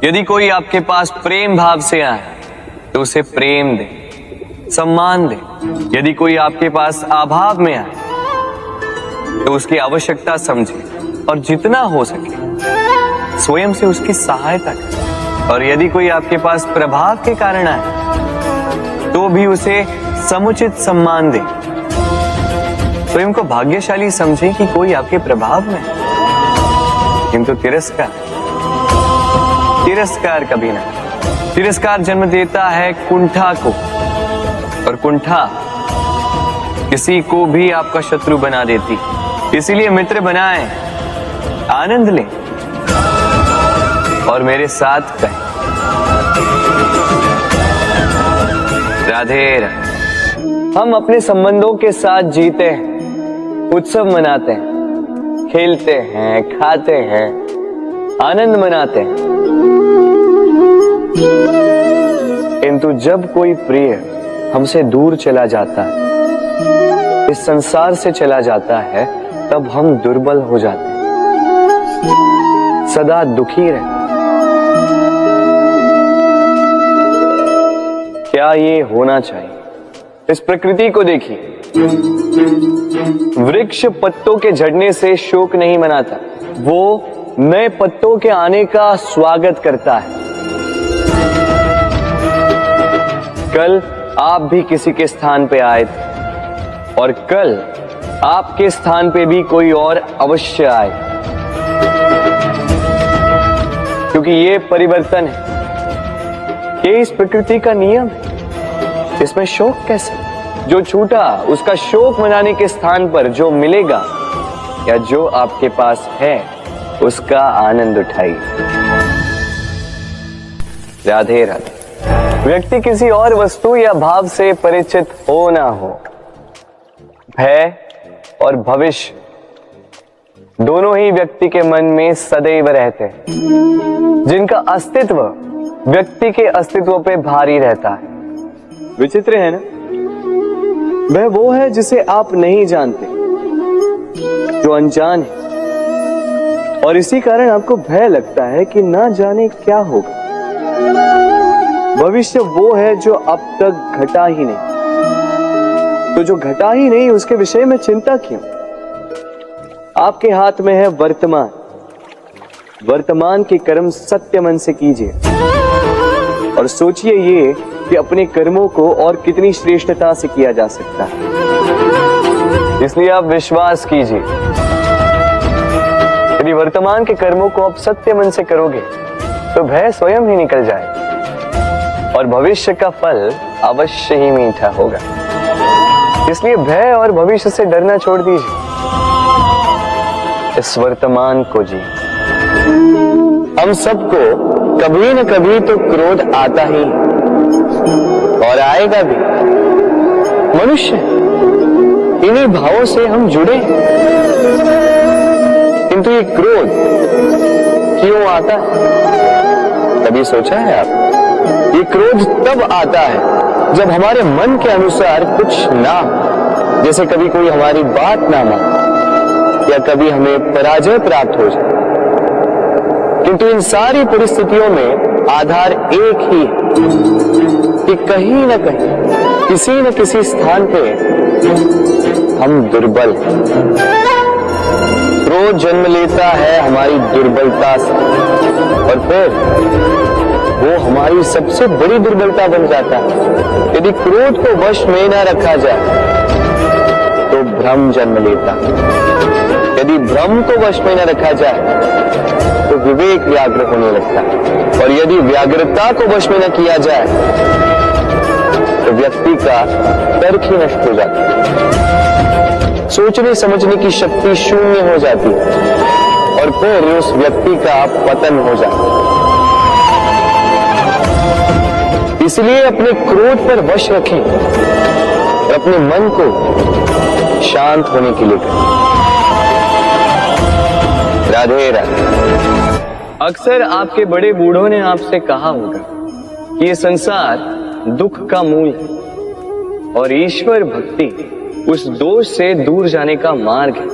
यदि कोई आपके पास प्रेम भाव से आए तो उसे प्रेम दे, सम्मान दे। यदि कोई आपके पास अभाव में आए तो उसकी आवश्यकता समझे और जितना हो सके स्वयं से उसकी सहायता करें। और यदि कोई आपके पास प्रभाव के कारण आए तो भी उसे समुचित सम्मान दे। स्वयं को भाग्यशाली समझे कि कोई आपके प्रभाव में, किंतु तिरस्कार कभी ना। तिरस्कार जन्म देता है कुंठा को, और कुंठा किसी को भी आपका शत्रु बना देती। इसीलिए मित्र बनाएं, आनंद लें और मेरे साथ कहें राधे राधे। हम अपने संबंधों के साथ जीते हैं, उत्सव मनाते हैं, खेलते हैं, खाते हैं, आनंद मनाते हैं, किंतु जब कोई प्रिय हमसे दूर चला जाता है, इस संसार से चला जाता है, तब हम दुर्बल हो जाते हैं, सदा दुखी रहते। क्या ये होना चाहिए? इस प्रकृति को देखिए, वृक्ष पत्तों के झड़ने से शोक नहीं मनाता, वो नए पत्तों के आने का स्वागत करता है। कल आप भी किसी के स्थान पे आए थे और कल आपके स्थान पे भी कोई और अवश्य आए, क्योंकि ये परिवर्तन है, ये इस प्रकृति का नियम है। इसमें शोक कैसे? जो छूटा उसका शोक मनाने के स्थान पर जो मिलेगा या जो आपके पास है उसका आनंद उठाइए। राधे राधे। व्यक्ति किसी और वस्तु या भाव से परिचित हो ना हो, भय और भविष्य दोनों ही व्यक्ति के मन में सदैव रहते हैं, जिनका अस्तित्व व्यक्ति के अस्तित्व पे भारी रहता है। विचित्र है ना? वह वो है जिसे आप नहीं जानते, जो अनजान है, और इसी कारण आपको भय लगता है कि ना जाने क्या होगा। भविष्य वो है जो अब तक घटा ही नहीं, तो जो घटा ही नहीं उसके विषय में चिंता क्यों? आपके हाथ में है वर्तमान। वर्तमान के कर्म सत्य मन से कीजिए और सोचिए ये कि अपने कर्मों को और कितनी श्रेष्ठता से किया जा सकता है। इसलिए आप विश्वास कीजिए, यदि वर्तमान के कर्मों को आप सत्य मन से करोगे तो भय स्वयं ही निकल जाए और भविष्य का फल अवश्य ही मीठा होगा। इसलिए भय और भविष्य से डरना छोड़ दीजिए, इस वर्तमान को जी। हम सबको कभी न कभी तो क्रोध आता ही और आएगा भी। मनुष्य इन्हीं भावों से हम जुड़े हैं, किंतु ये क्रोध क्यों आता है? कभी सोचा है आप? ये क्रोध तब आता है जब हमारे मन के अनुसार कुछ ना हो, जैसे कभी कोई हमारी बात ना माने या कभी हमें पराजय प्राप्त हो जाए। किंतु इन सारी परिस्थितियों में आधार एक ही है कि कहीं न कहीं किसी न किसी स्थान पे हम दुर्बल हैं। क्रोध जन्म लेता है हमारी दुर्बलता से और फिर वो हमारी सबसे बड़ी दुर्बलता बन जाता है। यदि क्रोध को वश में न रखा जाए तो भ्रम जन्म लेता है। यदि भ्रम को वश में न रखा जाए तो विवेक व्याग्र होने लगता है और यदि व्याग्रता को वश में न किया जाए तो व्यक्ति का तर्क ही नष्ट हो जाता है। सोचने समझने की शक्ति शून्य हो जाती है और फिर उस व्यक्ति का पतन हो जाता है। इसलिए अपने क्रोध पर वश रखें और अपने मन को शांत होने के लिए करें। राधे राधे। अक्सर आपके बड़े बूढ़ों ने आपसे कहा होगा कि ये संसार दुख का मूल है और ईश्वर भक्ति उस दोष से दूर जाने का मार्ग है।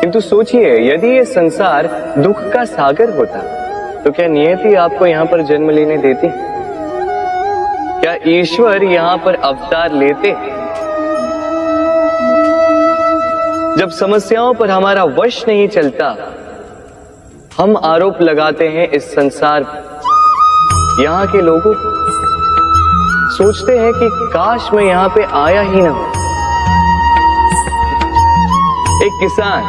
किंतु सोचिए, यदि ये संसार दुख का सागर होता तो क्या नियति आपको यहाँ पर जन्म लेने देती? क्या ईश्वर यहाँ पर अवतार लेते? जब समस्याओं पर हमारा वश नहीं चलता, हम आरोप लगाते हैं इस संसार पर। यहाँ के लोगों सोचते हैं कि काश मैं यहाँ पे आया ही ना हो। एक किसान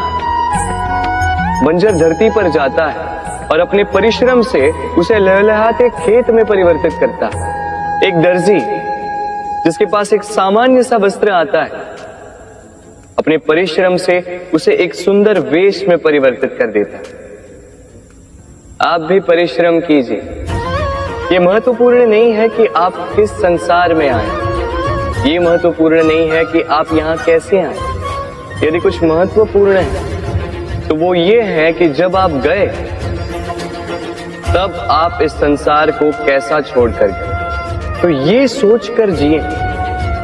बंजर धरती पर जाता है और अपने परिश्रम से उसे लहलहाते खेत में परिवर्तित करता है। एक दर्जी जिसके पास एक सामान्य सा वस्त्र आता है, अपने परिश्रम से उसे एक सुंदर वेश में परिवर्तित कर देता है। आप भी परिश्रम कीजिए। ये महत्वपूर्ण नहीं है कि आप किस संसार में आए, ये महत्वपूर्ण नहीं है कि आप यहाँ कैसे आए। यदि कुछ महत्वपूर्ण है तो वो ये है कि जब आप गए तब आप इस संसार को कैसा छोड़कर गए। तो ये सोचकर जिए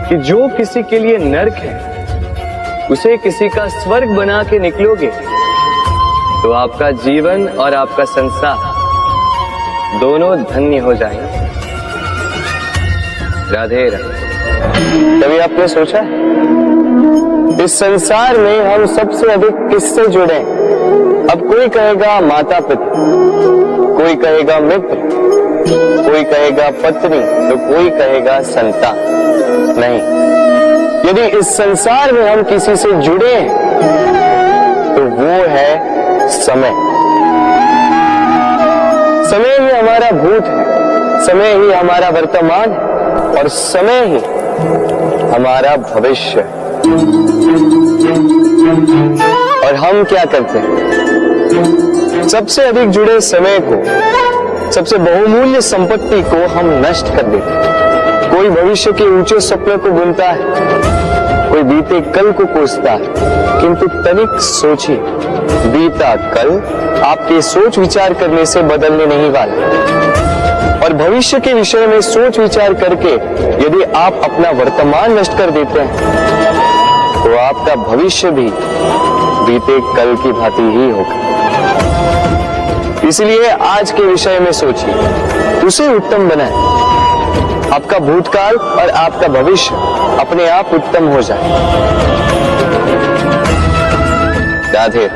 कि जो किसी के लिए नरक है उसे किसी का स्वर्ग बना के निकलोगे तो आपका जीवन और आपका संसार दोनों धन्य हो जाएंगे। राधे राधे। कभी आपने सोचा है? इस संसार में हम सबसे अधिक किससे जुड़े हैं? अब कोई कहेगा माता पिता, कोई कहेगा मित्र, कोई कहेगा पत्नी, तो कोई कहेगा संतान। नहीं, यदि इस संसार में हम किसी से जुड़े हैं तो वो है समय। समय ही हमारा भूत है, समय ही हमारा वर्तमान है और समय ही हमारा भविष्य। और हम क्या करते हैं? सबसे अधिक जुड़े समय को, सबसे बहुमूल्य संपत्ति को हम नष्ट कर देते हैं। कोई भविष्य के ऊंचे सपने को बुनता है, कोई बीते कल को कोसता है, किंतु तनिक सोचिए, बीता कल आपके सोच विचार करने से बदलने नहीं वाला। और भविष्य के विषय में सोच विचार करके यदि आप अपना वर्तमान नष्ट कर देते हैं तो आपका भविष्य भी बीते कल की भांति ही होगा। इसलिए आज के विषय में सोचिए, उसे उत्तम बनाएं। आपका भूतकाल और आपका भविष्य अपने आप उत्तम हो जाए। राधे।